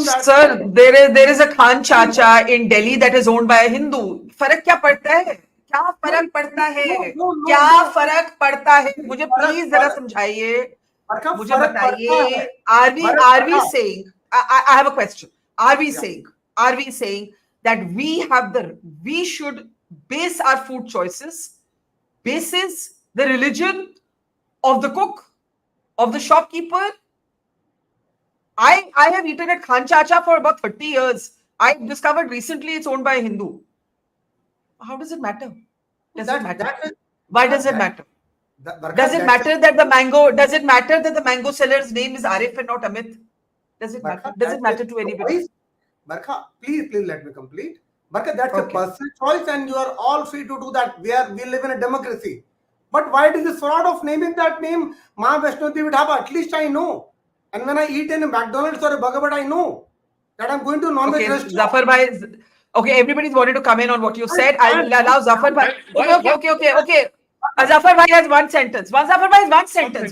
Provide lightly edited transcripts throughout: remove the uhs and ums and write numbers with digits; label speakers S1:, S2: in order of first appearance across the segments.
S1: assume that.
S2: Sir, there is a Khan Chacha in Delhi that is owned by a Hindu. फर्क क्या पड़ता है? क्या फर्क पड़ता है? क्या फर्क पड़ता है? मुझे प्लीज जरा समझाइए. मुझे बताइए. Are we saying? I have a question. Are we saying that we should base our food choices basis the religion of the cook, of the shopkeeper? I have eaten at Khan Chacha for about 30 years. I discovered recently it's owned by a Hindu. How does it matter? Does it matter? Why does it matter? Does it matter that the mango seller's name is Arif and not Amit? Does it matter? Does it matter to anybody?
S1: Barkha, please let me complete. Barkha, that's a personal choice and you are all free to do that. We live in a democracy. But why is this fraud of naming that name Ma Vaishno Devi Dhaba? At least I know. And when I eat in a McDonald's or a Burger But, I know that I'm going to non-veg restaurant.
S2: Zafar bhai, everybody's wanted to come in on what you said. I'll allow Zafar bhai. Okay. Zafar bhai has one sentence. Zafar bhai has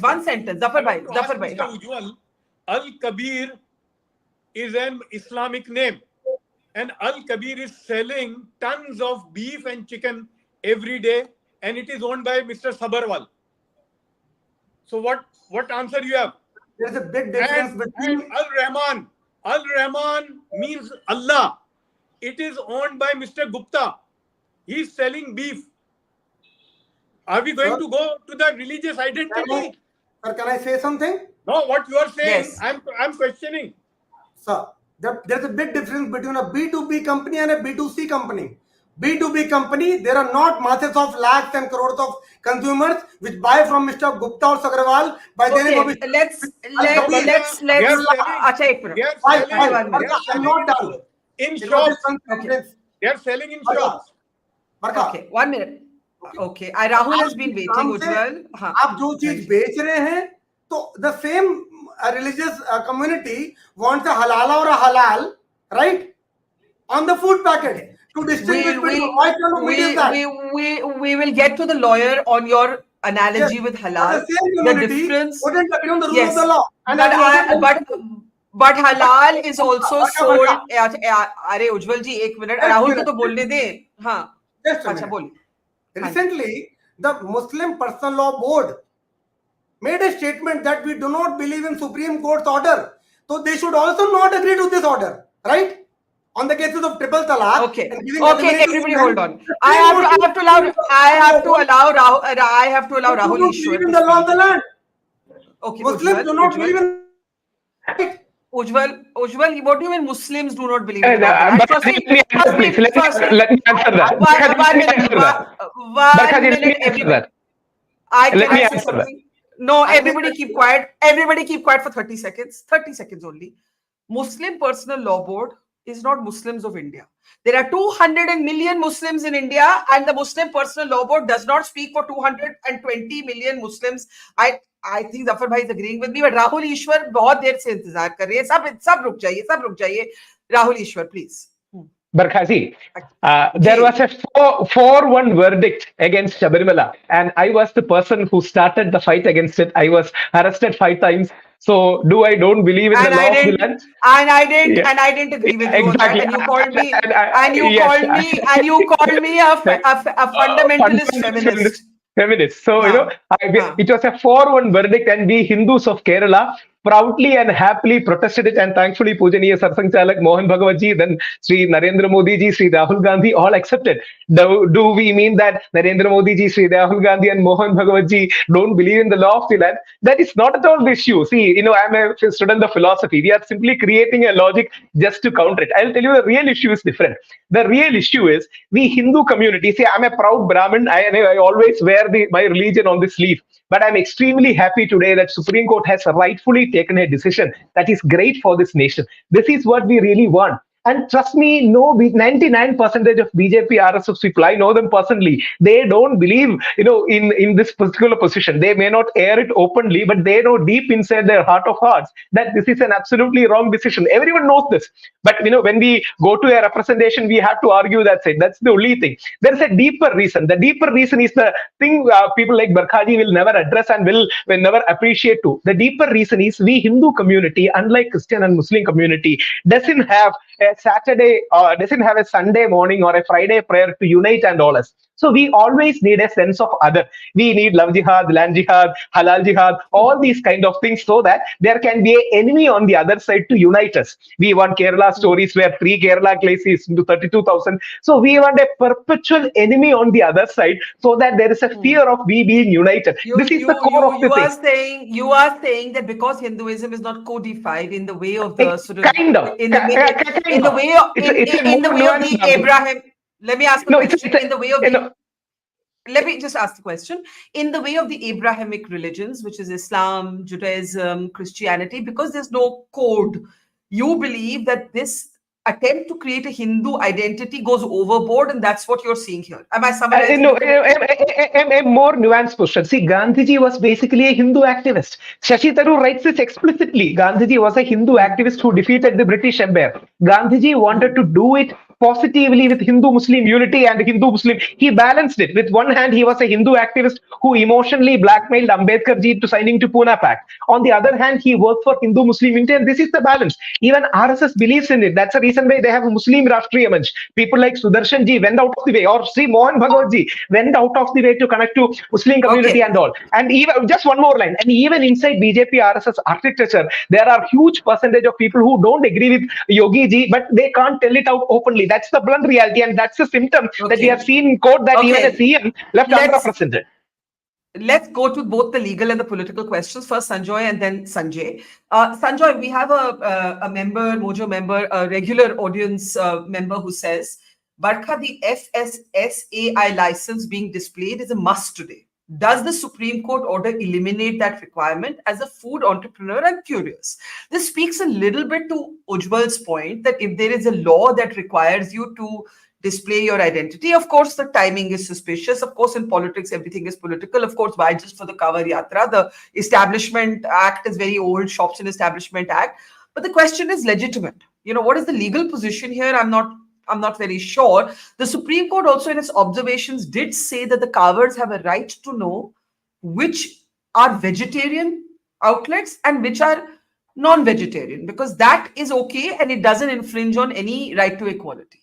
S2: one sentence. Zafar bhai.
S3: Ujjwal, Al-Kabir is an Islamic name. And Al-Kabir is selling tons of beef and chicken every day. And it is owned by Mr. Sabarwal. So what answer you have?
S1: There's a big difference between
S3: Al-Rahman means Allah. It is owned by Mr. Gupta. He is selling beef. Are we going to go to the religious identity?
S1: Sir, can I say something?
S3: No, what you are saying,
S2: yes.
S3: I'm questioning.
S1: Sir, there's a big difference between a B2B company and a B2C company. B2B company, there are not masses of lakhs and crores of consumers which buy from Mr. Gupta or Sagrawal by their name.
S2: Let's.
S1: I'm not done.
S3: In shops. They are selling in shops.
S2: Okay, 1 minute. Okay, Rahul has been waiting. Ujjwal.
S1: आप जो चीज बेच रहे हैं, तो the same religious community wants a halal or a halal, right? On the food packet. To distinguish between why
S2: we will get to the lawyer on your analogy with halal.
S1: The difference wouldn't agree on the rule of the law.
S2: But halal is also sold. अरे उज्जवल जी 1 minute. Rahul को तो बोलने दे. हाँ. अच्छा बोलिए.
S1: Recently, the Muslim Personal Law Board made a statement that we do not believe in Supreme Court's order. So they should also not agree to this order, right? On the cases of triple talaq.
S2: Okay, everybody hold on. I have to allow Rahul Easwar.
S1: In the law of the land.
S2: Okay,
S1: Muslims do not believe in.
S2: Ujjwal, what do you mean Muslims do not believe
S4: in the law of the land? Let me answer that.
S2: Let me answer that. No, everybody keep quiet. Everybody keep quiet for 30 seconds. 30 seconds only. Muslim Personal Law Board is not Muslims of India. There are 200 million Muslims in India, and the Muslim Personal Law Board does not speak for 220 million Muslims. I think Zafar bhai is agreeing with me, but Rahul Easwar बहुत देर से इंतजार कर रहे हैं. सब रुक जाइए. Rahul Easwar, please.
S4: Barkha ji, there was a 4-1 verdict against Sabarimala, and I was the person who started the fight against it. I was arrested 5 times. So, I don't believe in the law of the land?
S2: And I didn't agree with you.
S4: Exactly.
S2: And you called me, and you called me a fundamentalist
S4: feminist. So, it was a 4-1 verdict, and we Hindus of Kerala proudly and happily protested it, and thankfully Pujaniya Sarsang Chalak Mohan Bhagwat ji, then Sri Narendra Modi ji, Sri Rahul Gandhi all accepted. Do we mean that Narendra Modi ji, Sri Rahul Gandhi and Mohan Bhagwat ji don't believe in the law of the land? That is not at all the issue. See, I'm a student of philosophy. We are simply creating a logic just to counter it. I'll tell you the real issue is different. The real issue is we Hindu community. See, I'm a proud Brahmin. I always wear my religion on the sleeve. But I'm extremely happy today that Supreme Court has rightfully taken a decision that is great for this nation. This is what we really want. And trust me, no, 99% of BJP RSS people, I know them personally, they don't believe, in this particular position. They may not air it openly, but they know deep inside their heart of hearts that this is an absolutely wrong decision. Everyone knows this. But, when we go to a representation, we have to argue that side. That's the only thing. There is a deeper reason. The deeper reason is the thing people like Barkhaji will never address and will never appreciate too. The deeper reason is we Hindu community, unlike Christian and Muslim community, doesn't have a Saturday or doesn't have a Sunday morning or a Friday prayer to unite and all us. So we always need a sense of other. We need love jihad, land jihad, halal jihad, all these kind of things so that there can be an enemy on the other side to unite us. We want Kerala stories where 3 Kerala places into 32,000. So we want a perpetual enemy on the other side so that there is a fear of we being united. This is the core of the thing.
S2: You are saying that because Hinduism is not codified in the way of the sort of
S4: kind of
S2: in the way of the Abraham. Let me ask a question. In the way of the let me just ask the question. In the way of the Abrahamic religions, which is Islam, Judaism, Christianity, because there's no code, you believe that this attempt to create a Hindu identity goes overboard, and that's what you're seeing here. Am I summarizing?
S4: No, a more nuanced question. See, Gandhiji was basically a Hindu activist. Shashi Tharoor writes this explicitly. Gandhiji was a Hindu activist who defeated the British Empire. Gandhiji wanted to do it positively with Hindu-Muslim unity and Hindu-Muslim. He balanced it. With one hand, he was a Hindu activist who emotionally blackmailed Ambedkarji to signing to Pune Pact. On the other hand, he worked for Hindu-Muslim unity, and this is the balance. Even RSS believes in it. That's the reason why they have a Muslim Rashtriya Manch. People like Sudarshan ji went out of the way, or Sri Mohan Bhagwat ji went out of the way to connect to Muslim community and all. And even just one more line. And even inside BJP RSS architecture, there are huge percentage of people who don't agree with Yogi ji, but they can't tell it out openly. That's the blunt reality, and that's a symptom that we have seen in court that even a CM left underrepresented.
S2: Let's go to both the legal and the political questions. First, Sanjay and then Sanjay. Sanjay, we have a member, Mojo member, a regular audience member who says, Barkha, the FSSAI license being displayed is a must today. Does the Supreme Court order eliminate that requirement? As a food entrepreneur, I'm curious. This speaks a little bit to Ujjwal's point that if there is a law that requires you to display your identity, of course, the timing is suspicious. Of course, in politics, everything is political. Of course, why just for the Kanwar Yatra? The Establishment Act is very old, Shops and Establishment Act. But the question is legitimate. What is the legal position here? I'm not very sure. The Supreme Court also in its observations did say that the Kanwars have a right to know which are vegetarian outlets and which are non-vegetarian, because that is okay and it doesn't infringe on any right to equality.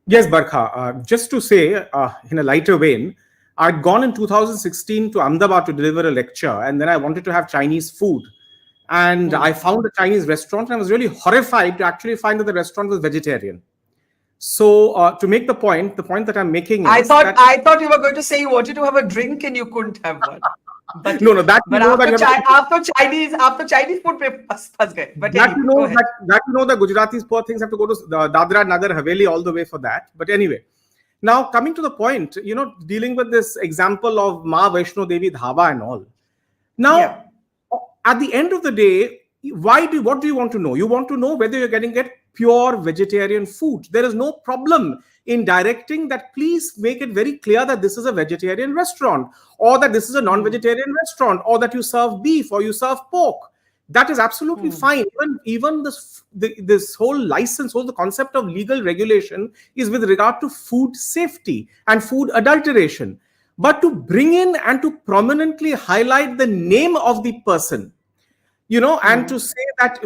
S5: Yes, Barkha, just to say in a lighter vein, I'd gone in 2016 to Ahmedabad to deliver a lecture, and then I wanted to have Chinese food. And I found a Chinese restaurant, and I was really horrified to actually find that the restaurant was vegetarian. So to make the point that I'm making is
S2: I thought you were going to say you wanted to have a drink and you couldn't have one. But,
S5: no, that
S2: but after Chinese food, but
S5: that you know the Gujaratis poor things have to go to Dadra, Nagar Haveli all the way for that. But anyway, now coming to the point, dealing with this example of Ma Vaishno Devi Dhaba and all. Now, at the end of the day, what do you want to know? You want to know whether you're getting pure vegetarian food. There is no problem in directing that. Please make it very clear that this is a vegetarian restaurant, or that this is a non-vegetarian restaurant, or that you serve beef or you serve pork. That is absolutely fine. Even this whole license, the concept of legal regulation is with regard to food safety and food adulteration. But to bring in and to prominently highlight the name of the person, and to say that,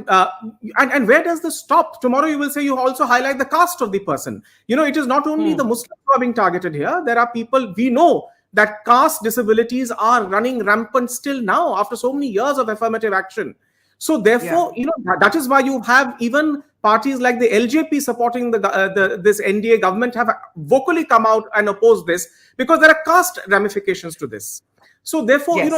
S5: and where does this stop? Tomorrow you will say you also highlight the caste of the person. It is not only the Muslims who are being targeted here. There are people, we know that caste disabilities are running rampant still now after so many years of affirmative action. So therefore, that is why you have even parties like the LJP supporting this NDA government have vocally come out and opposed this, because there are caste ramifications to this. So therefore,
S2: Yes.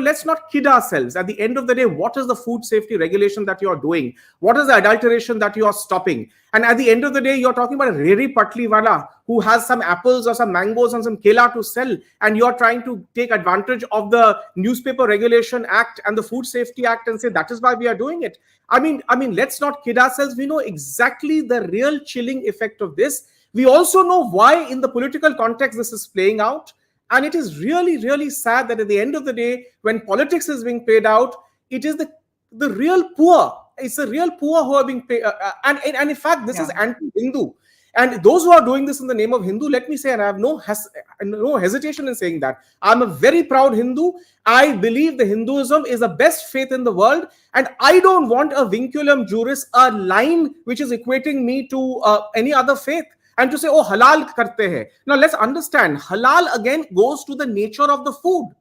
S5: let's not kid ourselves. At the end of the day, what is the food safety regulation that you are doing? What is the adulteration that you are stopping? And at the end of the day, you're talking about a Reri Patli wala who has some apples or some mangoes and some kela to sell, and you're trying to take advantage of the Newspaper Regulation Act and the Food Safety Act and say that is why we are doing it. I mean, let's not kid ourselves. We know exactly the real chilling effect of this. We also know why, in the political context, this is playing out. And it is really, really sad that at the end of the day, when politics is being played out, it is the real poor. It's the real poor who are being paid. And in fact, this is anti-Hindu. And those who are doing this in the name of Hindu, let me say, and I have no hesitation in saying that, I'm a very proud Hindu. I believe the Hinduism is the best faith in the world. And I don't want a vinculum juris, a line which is equating me to any other faith. And to say, oh, halal karte hai. Now let's understand, halal again goes to the nature of the food.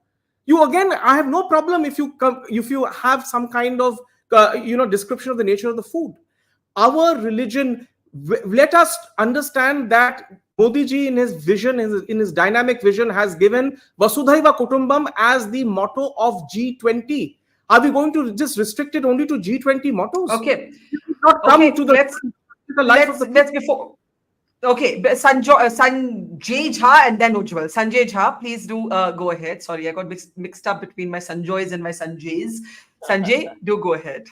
S5: I have no problem if you have some kind of description of the nature of the food. Our religion, let us understand that Modi ji in his vision, in his dynamic vision, has given Vasudhaiva Kutumbam as the motto of G20. Are we going to just restrict it only to G20 mottos?
S2: Okay.
S5: Not come to the life of the
S2: let's before. Okay, Sanjay Jha and then Ujjwal. Sanjay Jha, please do go ahead. Sorry, I got mixed up between my Sanjoys and my Sanjays. Sanjay, do go ahead.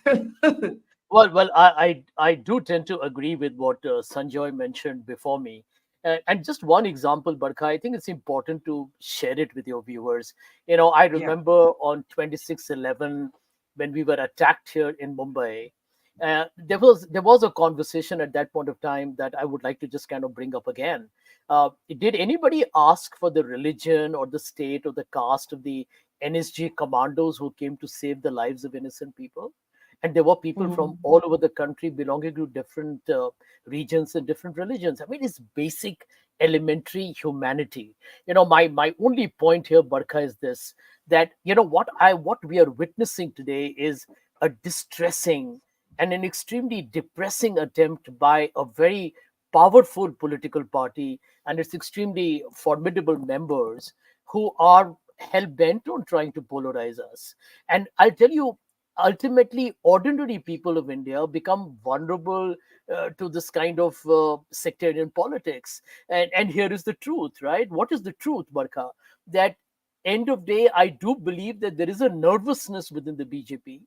S6: Well, I do tend to agree with what Sanjay mentioned before me. And just one example, Barkha, I think it's important to share it with your viewers. I remember on 26/11, when we were attacked here in Mumbai, there was a conversation at that point of time that I would like to just kind of bring up again. Did anybody ask for the religion or the state or the caste of the NSG commandos who came to save the lives of innocent people? And there were people from all over the country belonging to different regions and different religions. I mean, it's basic elementary humanity. My only point here, Barkha, is this, that what we are witnessing today is a distressing and an extremely depressing attempt by a very powerful political party and its extremely formidable members who are hell-bent on trying to polarize us. And I'll tell you, ultimately, ordinary people of India become vulnerable to this kind of sectarian politics. And here is the truth, right? What is the truth, Barkha? That end of day, I do believe that there is a nervousness within the BJP,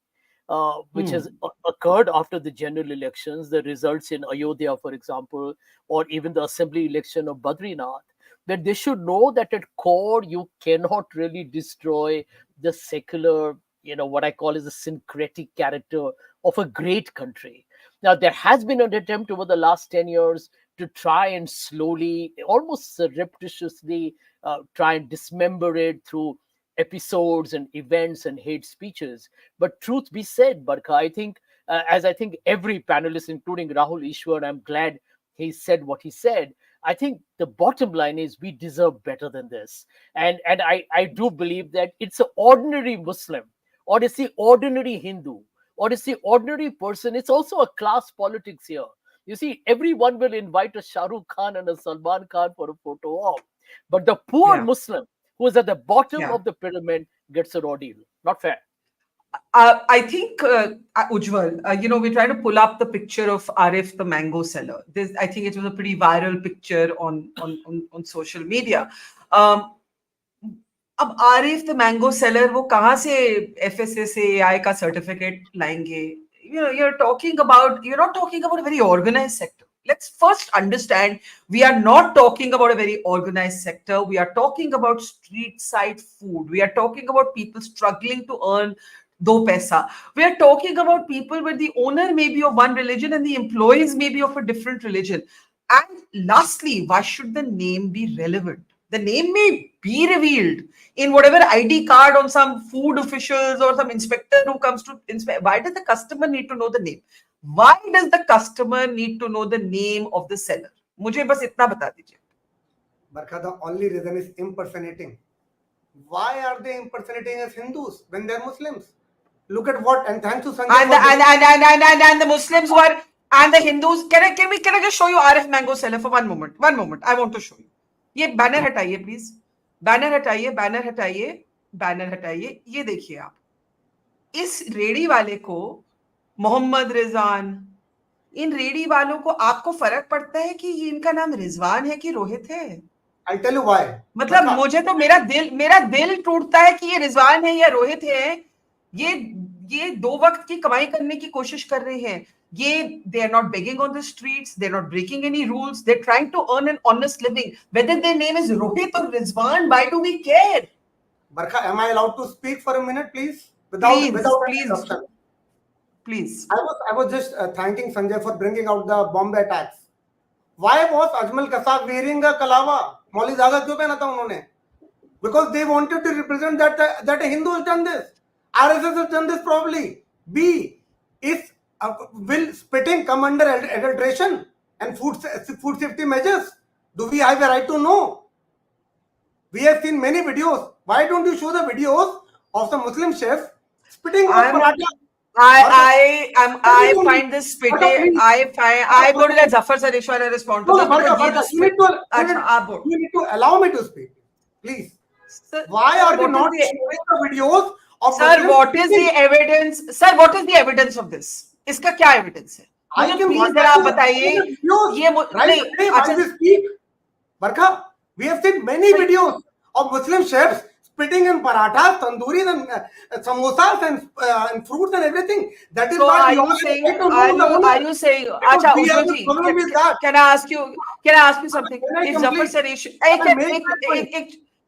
S6: which has occurred after the general elections, the results in Ayodhya, for example, or even the assembly election of Badrinath, that they should know that at core, you cannot really destroy the secular, what I call is the syncretic character of a great country. Now, there has been an attempt over the last 10 years to try and slowly, almost surreptitiously, try and dismember it through episodes and events and hate speeches. But truth be said, Barkha, I think, as I think every panelist, including Rahul, Easwar, I'm glad he said what he said. I think the bottom line is we deserve better than this. And I do believe that it's an ordinary Muslim, or it's the ordinary Hindu, or it's the ordinary person. It's also a class politics here. You see, everyone will invite a Shah Rukh Khan and a Salman Khan for a photo op. But the poor Muslim who is at the bottom of the pyramid gets a raw deal. Not fair.
S2: I think, Ujjwal, we're trying to pull up the picture of Arif, the mango seller. I think it was a pretty viral picture on social media. अब Arif the mango seller वो कहाँ से FSSAI का certificate लाएंगे? You're not talking about a very organized sector. Let's first understand, we are not talking about a very organized sector. We are talking about street side food. We are talking about people struggling to earn do paisa. We are talking about people where the owner may be of one religion and the employees may be of a different religion. And lastly, why should the name be relevant? The name may be revealed in whatever ID card on some food officials or some inspector who comes to inspect. Why does the customer need to know the name? Why does the customer need to know the name of the seller? मुझे बस इतना बता दीजिए.
S1: Barkha, the only reason is impersonating. Why are they impersonating as Hindus when they're Muslims? Look at what, and thanks to Sanjay.
S2: And the Muslims who are, and the Hindus. Can I just show you Arif mango seller for one moment? 1 moment. I want to show you. ये banner हटाइए please. Banner हटाइए, banner हटाइए, banner हटाइए। ये देखिए आप, इस ready वाले को, मोहम्मद रिजवान, इन रेडी वालों को आपको फर्क पड़ता है कि ये इनका नाम रिजवान है कि रोहित है?
S1: I'll tell you why.
S2: मतलब मुझे तो मेरा दिल टूटता है कि ये रिजवान है या रोहित है। ये 2 वक्त की कमाई करने की कोशिश कर रहे हैं। ये they are not begging on the streets, they're not breaking any rules, they're trying to earn an honest living. Whether their name is Rohit or Rizwan, why do we care?
S1: Barkha, am I allowed to speak for a minute, please?
S2: Please,
S1: Without
S2: please.
S1: interruption.
S2: Please.
S1: I was just thanking Sanjay for bringing out the Bombay attacks. Why was Ajmal Kasab wearing a kalawa? Mauli Zaga क्यों पहना था उन्होंने? Because they wanted to represent that a Hindu has done this. RSS has done this probably. B, is will spitting come under adulteration and food safety measures? Do we have a right to know? We have seen many videos. Why don't you show the videos of the Muslim chef spitting on paratha?
S2: I find this spitting. I would let Zafar Sareshwala respond to this.
S1: Barkha, you need to allow me to speak, please. Sir, why are you not showing the videos of
S2: Sir, what is the evidence? Sir, what is the evidence of this? इसका क्या evidence है? मुझे please जरा आप बताइए। ये
S1: right we speak, Barkha, we have seen many videos of Muslim chefs spitting in parathas, tandoori, and samosas, and fruits and everything. That is
S2: so
S1: why
S2: are you saying? Are you saying? Acha, Ujjwal, can I ask you? Can I ask you something? If Zafar Saresh,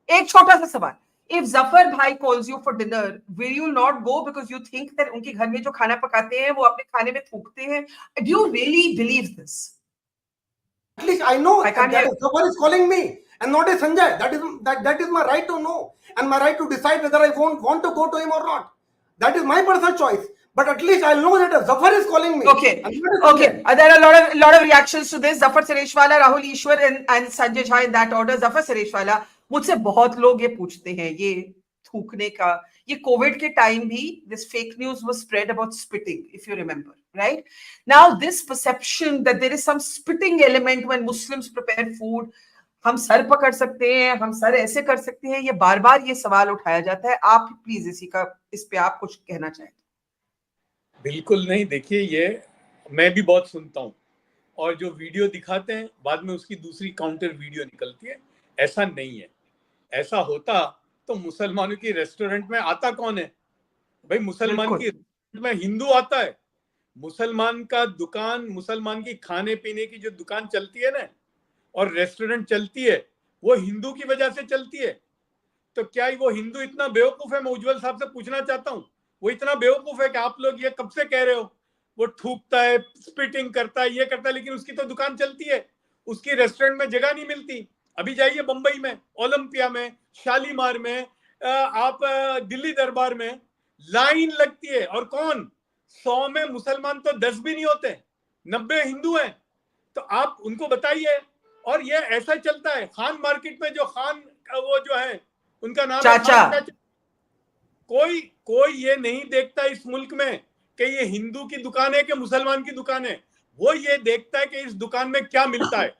S2: एक छोटा सा सवाल, if Zafar bhai calls you for dinner, will you not go because you think that उनके घर में जो खाना पकाते हैं वो अपने खाने में थूकते हैं? Do you really believe this?
S1: At least I know that Zafar is calling me and not a Sanjay. That is my right to know and my right to decide whether I want to go to him or not. That is my personal choice. But at least I know that Zafar is calling me.
S2: Okay. Okay. There are a lot of reactions to this. Zafar Sareshwala, Rahul Easwar, and Sanjay Jha in that order. Zafar Sareshwala, मुझसे बहुत लोग ये पूछते हैं, ये थूकने का, ये कोविड के टाइम भी this fake news was spread about spitting, if you remember, right? Now this perception that there is some spitting element when Muslims prepare food, हम सर पकड़ सकते हैं, हम सर ऐसे कर सकते हैं, ये बार बार ये सवाल उठाया जाता है। आप प्लीज इस पे आप कुछ कहना चाहें?
S3: बिल्कुल नहीं, देखिए ये मैं भी बहुत सुनता हूँ और जो वीडियो दिखाते हैं बाद में उसकी दूसरी काउंटर वीडियो निकलती है। ऐसा नहीं है। ऐसा होता तो मुसलमानों की रेस्टोरेंट में आता कौन है भाई? मुसलमान की रेस्टोरेंट में हिंदू आता है। मुसलमान का दुकान, मुसलमान की खाने पीने की जो दुकान चलती है ना और रेस्टोरेंट चलती है, वो हिंदू की वजह से चलती है। तो क्या वो हिंदू इतना बेवकूफ है? मैं उज्जवल साहब से पूछना चाहता हूँ, वो इतना बेवकूफ है कि आप लोग ये कब से कह रहे हो वो थूकता है, स्पिटिंग करता है, ये करता है, लेकिन उसकी तो दुकान चलती है, उसकी रेस्टोरेंट में जगह नहीं मिलती। अभी जाइए बंबई में, ओलंपिया में, शालीमार में, आप दिल्ली दरबार में लाइन लगती है और कौन 100 में मुसलमान तो 10 भी नहीं होते, 90 हिंदू हैं। तो आप उनको बताइए। और ये ऐसा चलता है खान मार्केट में, जो खान वो जो है उनका नाम
S2: चाचा।
S3: कोई ये नहीं देखता इस मुल्क में कि ये हिंदू की दुकान है कि मुसलमान की दुकान है। वो ये देखता है कि इस दुकान में क्या मिलता है,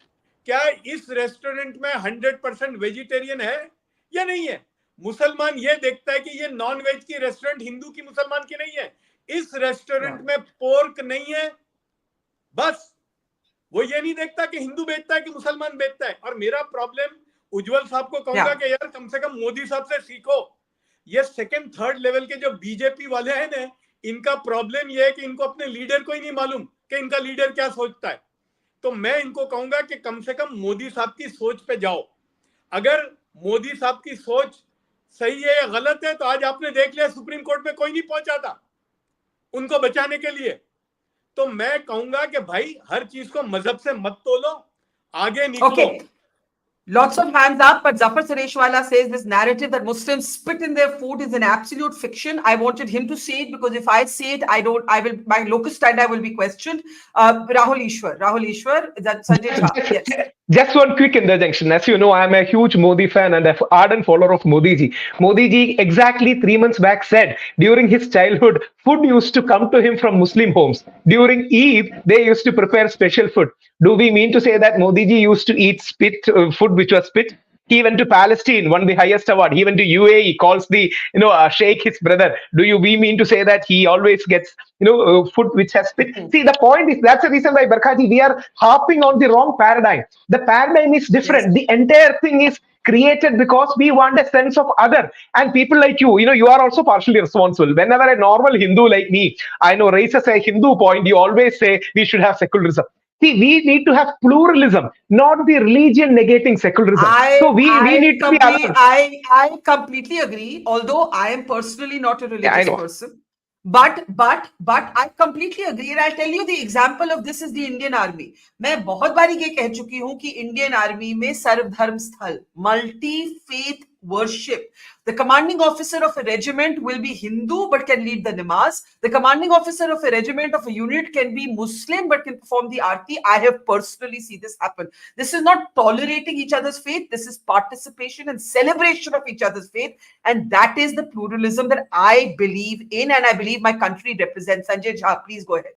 S3: क्या इस रेस्टोरेंट में 100% वेजिटेरियन है या नहीं है। मुसलमान ये देखता है कि ये नॉन वेज की रेस्टोरेंट हिंदू की, मुसलमान की नहीं है, इस रेस्टोरेंट में पोर्क नहीं है। बस वो ये नहीं देखता कि हिंदू बेचता है कि मुसलमान बेचता है। और मेरा प्रॉब्लम उज्जवल साहब को कहूंगा कि यार कम से कम मोदी साहब से सीखो। ये सेकंड थर्ड लेवल के जो बीजेपी वाले हैं ना, इनका प्रॉब्लम ये है कि इनको अपने लीडर को ही नहीं मालूम कि इनका लीडर क्या सोचता है। तो मैं इनको कहूंगा कि कम से कम मोदी साहब की सोच पे जाओ। अगर मोदी साहब की सोच सही है या गलत है, तो आज आपने देख लिया सुप्रीम कोर्ट में कोई नहीं पहुंचा था उनको बचाने के लिए। तो मैं कहूंगा कि भाई हर चीज को मजहब से मत तोलो, आगे निकलो।
S2: Lots of hands up, but Zafar Sareshwala says this narrative that Muslims spit in their food is an absolute fiction. I wanted him to say it because if I say it, my locus standi will be questioned. Rahul Easwar, that Sanjay Jha. Yes.
S4: Just one quick interjection. As you know, I am a huge Modi fan and an ardent follower of Modi ji. Modi ji exactly 3 months back said during his childhood, food used to come to him from Muslim homes. During Eid, they used to prepare special food. Do we mean to say that Modi ji used to eat food which was spit? He went to Palestine, won the highest award. He went to UAE, calls the sheikh his brother. We mean to say that he always gets food which has spit? See, the point is that's the reason why, Barkhaji, we are harping on the wrong paradigm. The paradigm is different. The entire thing is created because we want a sense of other, and people like you are also partially responsible. Whenever a normal Hindu like me, I know, raises a Hindu point, you always say we should have secularism. See, we need to have pluralism, not the religion negating secularism. We need to be other.
S2: I completely agree, although I am personally not a religious person. But I completely agree, and I'll tell you the example of this is the Indian Army. मैं बहुत बारी ये कह चुकी हूँ कि Indian Army में सर्वधर्म स्थल, multi-faith worship. The commanding officer of a regiment will be Hindu but can lead the namaz. The commanding officer of a regiment of a unit can be Muslim but can perform the aarti. I have personally seen this happen. This is not tolerating each other's faith. This is participation and celebration of each other's faith. And that is the pluralism that I believe in and I believe my country represents. Sanjay Jha, please go ahead.